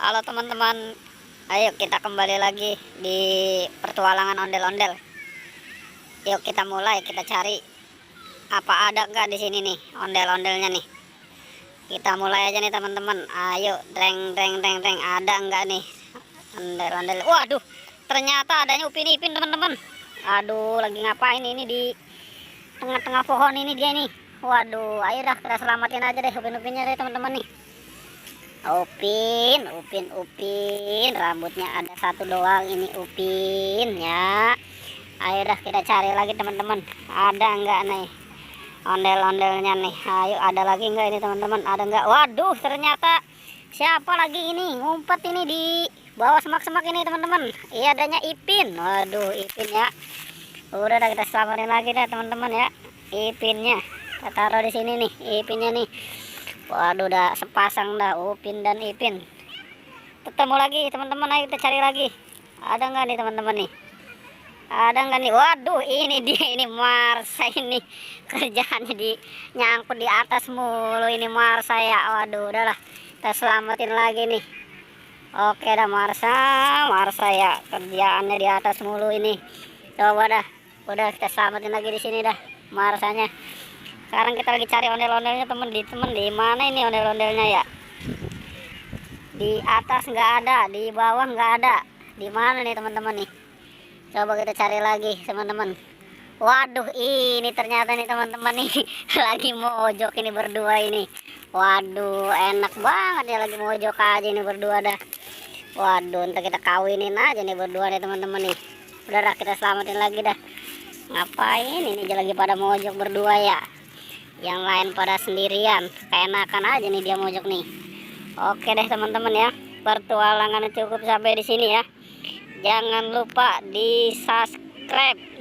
Halo teman-teman, ayo kita kembali lagi di pertualangan ondel-ondel. Yuk kita mulai, kita cari apa ada nggak di sini nih ondel-ondelnya nih. Kita mulai aja nih teman-teman. Ayo, dreng dreng dreng dreng, ada nggak nih ondel-ondel? Waduh, ternyata adanya Upin Ipin teman-teman. Aduh, lagi ngapain ini di tengah-tengah pohon ini dia nih? Waduh, ayo dah kita selamatin aja deh Upin-Upinnya deh teman-teman nih. Upin, rambutnya ada satu doang ini Upin ya. Ayo dah kita cari lagi teman-teman. Ada enggak nih ondel-ondelnya nih? Ayo, ada lagi enggak ini teman-teman? Ada enggak? Waduh, ternyata siapa lagi ini ngumpet ini di bawah semak-semak ini teman-teman? Iya, adanya Ipin. Waduh, Ipin ya. Udah dah kita selamatin lagi dah teman-teman ya. Ipinnya kita taruh di sini nih, Ipinnya nih. Waduh, udah sepasang dah Upin dan Ipin. Ketemu lagi teman-teman, ayo kita cari lagi. Ada nggak nih teman-teman nih? Ada nggak nih? Waduh, ini dia ini Marsa ini. Kerjaannya di nyangkut di atas mulu ini Marsa ya. Waduh, udahlah. Kita selamatin lagi nih. Oke dah Marsa ya. Kerjaannya di atas mulu ini. Coba dah. Udah kita selamatin lagi di sini dah Marsanya. Sekarang kita lagi cari ondel-ondelnya temen di mana ini ondel-ondelnya ya? Di atas nggak ada, di bawah nggak ada. Di mana nih teman-teman nih? Coba kita cari lagi teman-teman. Waduh, ini ternyata nih teman-teman nih lagi mojok ini berdua ini. Waduh, enak banget ya lagi mojok aja ini berdua dah. Waduh, ntar kita kawinin aja nih berdua nih teman-teman nih. Udah dah, kita selamatin lagi dah. Ngapain ini aja lagi pada mojok berdua ya? Yang lain pada sendirian, keenakan aja nih dia mojok nih. Oke deh teman-teman ya, pertualangan cukup sampai di sini ya. Jangan lupa di subscribe